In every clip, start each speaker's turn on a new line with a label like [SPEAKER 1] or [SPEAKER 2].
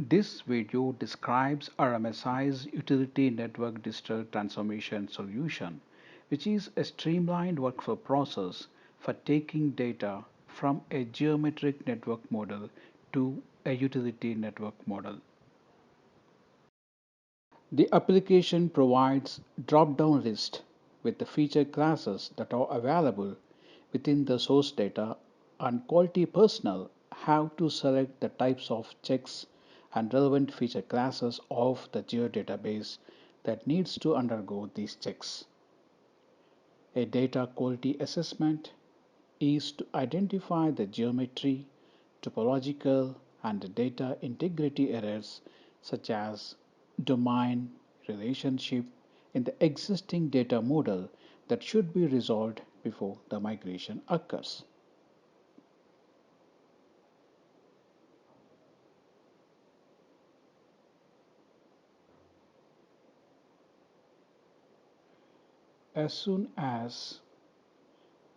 [SPEAKER 1] This video describes RMSI's Utility Network Digital Transformation Solution, which is a streamlined workflow process for taking data from a geometric network model to a utility network model. The application provides drop-down list with the feature classes that are available within the source data, and quality personnel have to select the types of checks and relevant feature classes of the geodatabase that needs to undergo these checks. A data quality assessment is to identify the geometry, topological, and data integrity errors such as domain relationship in the existing data model that should be resolved before the migration occurs. As soon as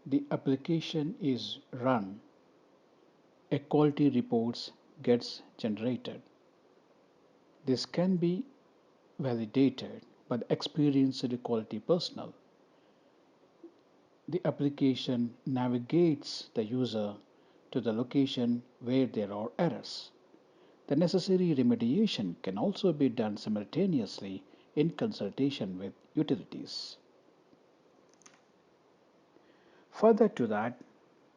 [SPEAKER 1] the application is run, a quality report gets generated. This can be validated by the experienced quality personnel. The application navigates the user to the location where there are errors. The necessary remediation can also be done simultaneously in consultation with utilities. Further to that,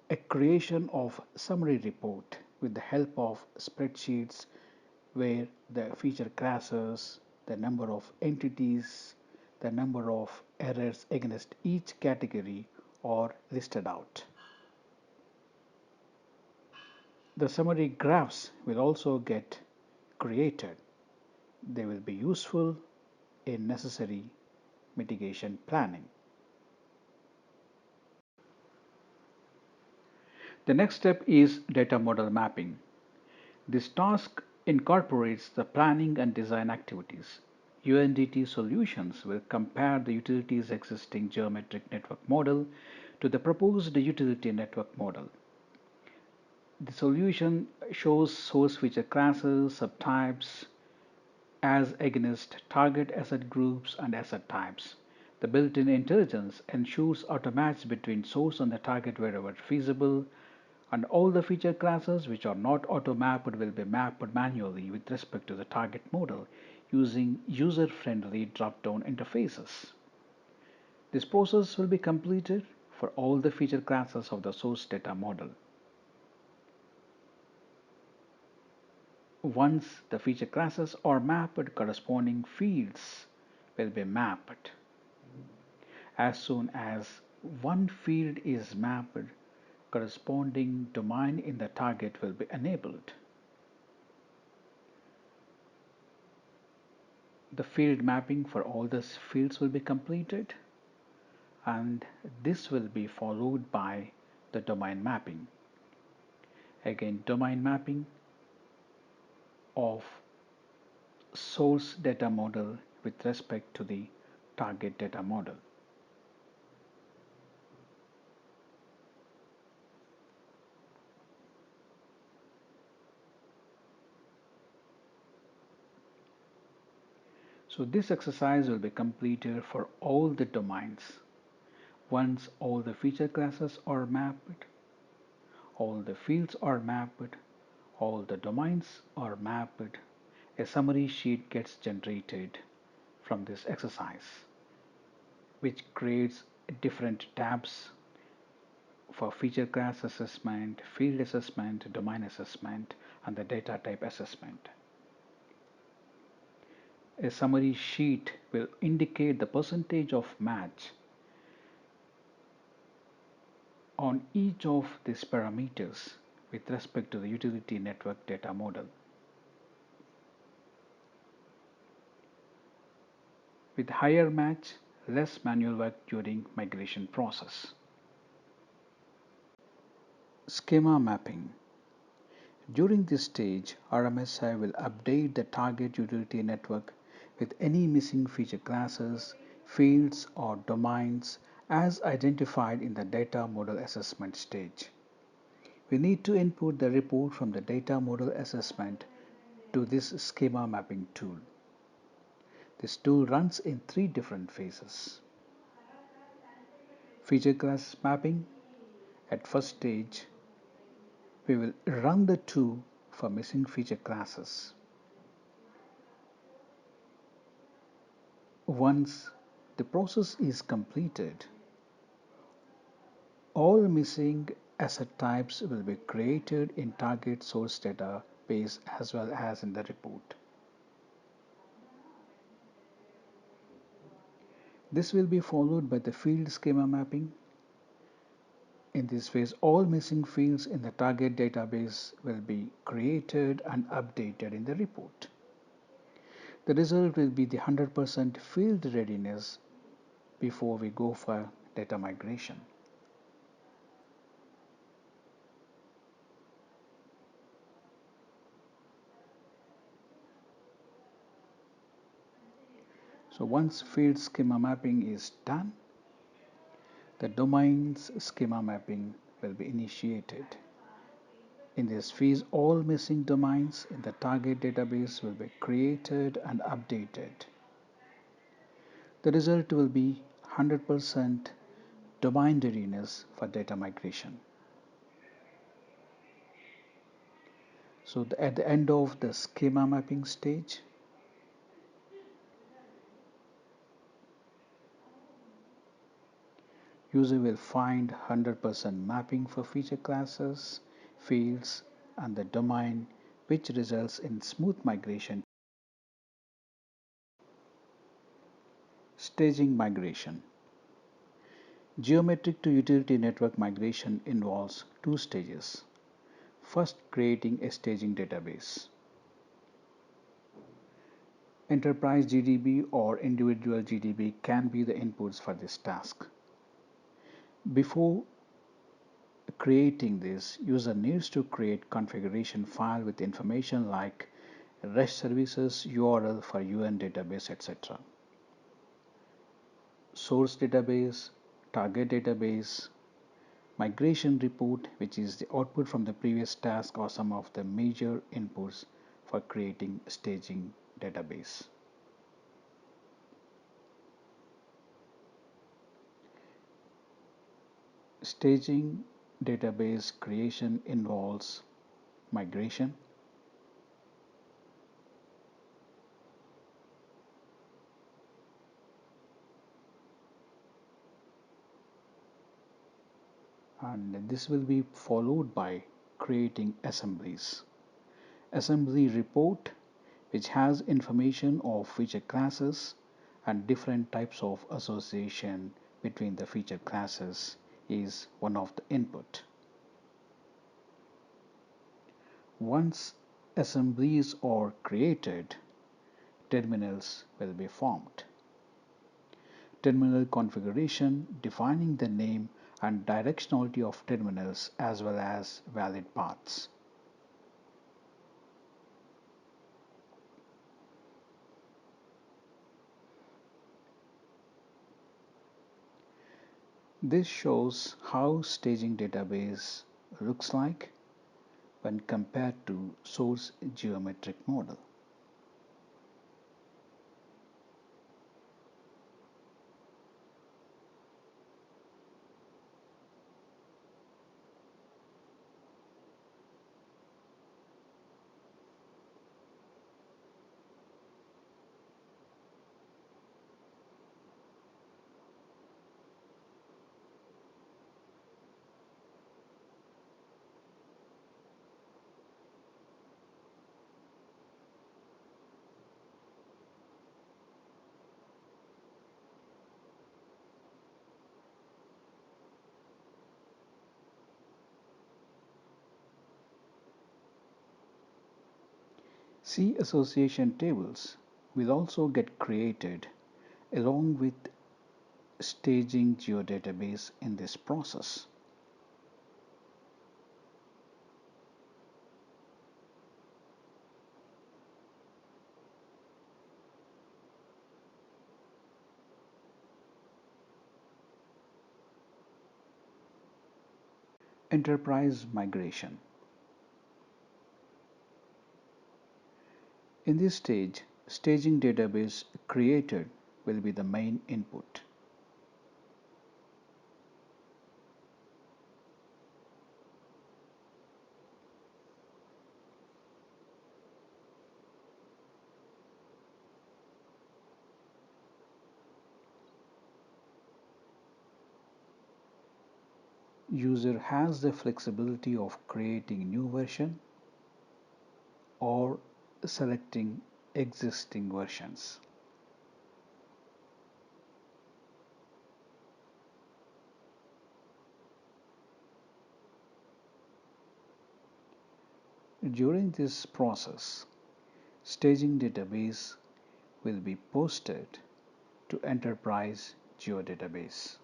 [SPEAKER 1] a creation of summary report with the help of spreadsheets where the feature classes, the number of entities, the number of errors against each category are listed out. The summary graphs will also get created. They will be useful in necessary mitigation planning. The next step is data model mapping. This task incorporates the planning and design activities. UNDT solutions will compare the utility's existing geometric network model to the proposed utility network model. The solution shows source feature classes, subtypes, as against target asset groups and asset types. The built-in intelligence ensures auto-match between source and the target wherever feasible, and all the feature classes which are not auto-mapped will be mapped manually with respect to the target model using user-friendly drop-down interfaces. This process will be completed for all the feature classes of the source data model. Once the feature classes are mapped, corresponding fields will be mapped. As soon as one field is mapped, corresponding domain in the target will be enabled. The field mapping for all the fields will be completed, and this will be followed by the domain mapping. Again, domain mapping of source data model with respect to the target data model. So this exercise will be completed for all the domains. Once all the feature classes are mapped, all the fields are mapped, all the domains are mapped, a summary sheet gets generated from this exercise, which creates different tabs for feature class assessment, field assessment, domain assessment, and the data type assessment. A summary sheet will indicate the percentage of match on each of these parameters with respect to the utility network data model. With higher match, less manual work during migration process. Schema mapping. During this stage, RMSI will update the target utility network with any missing feature classes, fields, or domains as identified in the data model assessment stage. We need to input the report from the data model assessment to this schema mapping tool. This tool runs in three different phases. Feature class mapping. At first stage, we will run the tool for missing feature classes. Once the process is completed, all missing asset types will be created in target source database as well as in the report. This will be followed by the field schema mapping. In this phase, all missing fields in the target database will be created and updated in the report. The result will be the 100% field readiness before we go for data migration. So once field schema mapping is done, the domains schema mapping will be initiated. In this phase, all missing domains in the target database will be created and updated. The result will be 100% domain readiness for data migration. So at the end of the schema mapping stage, user will find 100% mapping for feature classes, fields, and the domain, which results in smooth migration. Staging migration. Geometric to utility network migration involves two stages. First, creating a staging database. Enterprise GDB or individual GDB can be the inputs for this task. Before creating this, user needs to create configuration file with information like REST services, URL for UN database, etc. Source database, target database, migration report, which is the output from the previous task, or some of the major inputs for creating staging database. Staging database creation involves migration, and this will be followed by creating assemblies. Assembly report, which has information of feature classes and different types of association between the feature classes, is one of the input. Once assemblies are created, terminals will be formed. Terminal configuration, defining the name and directionality of terminals as well as valid paths. This shows how staging database looks like when compared to source geometric model. C association tables will also get created along with staging geodatabase in this process. Enterprise migration. In this stage, staging database created will be the main input. User has the flexibility of creating new version or selecting existing versions. During this process, staging database will be posted to Enterprise Geodatabase.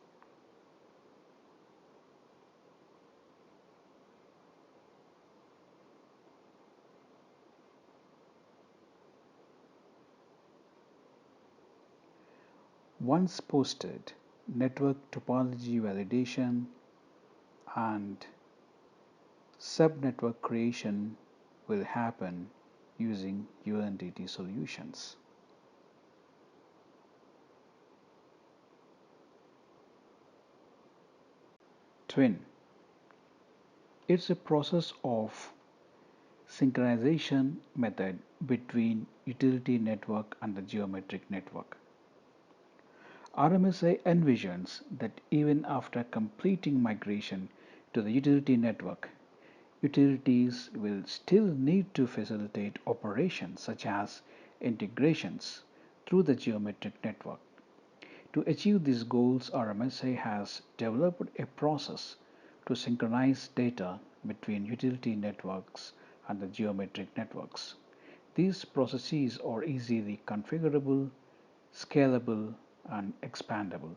[SPEAKER 1] Once posted, network topology validation and subnetwork creation will happen using UNDT solutions. Twin. It's a process of synchronization method between utility network and the geometric network. RMSI envisions that even after completing migration to the utility network, utilities will still need to facilitate operations such as integrations through the geometric network. To achieve these goals, RMSI has developed a process to synchronize data between utility networks and the geometric networks. These processes are easily configurable, scalable, and expandable.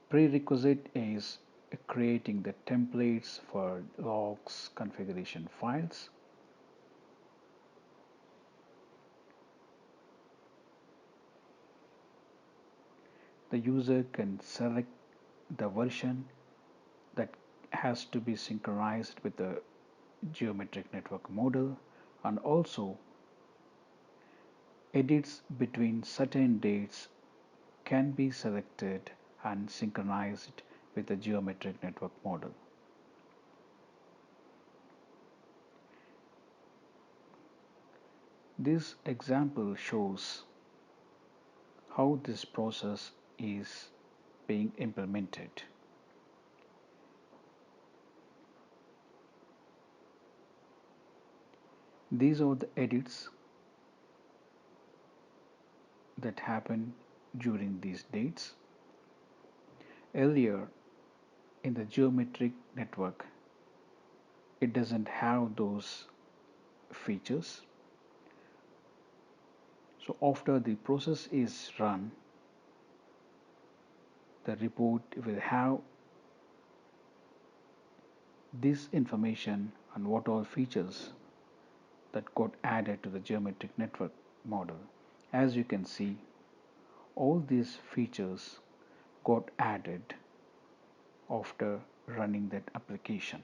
[SPEAKER 1] Prerequisite is creating the templates for logs configuration files. The user can select the version that has to be synchronized with the geometric network model, and also edits between certain dates can be selected and synchronized with the geometric network model. This example shows how this process is being implemented. These are the edits that happen during these dates. Earlier in the geometric network, it doesn't have those features. So after the process is run, the report will have this information on what all features that got added to the geometric network model. As you can see, all these features got added after running that application.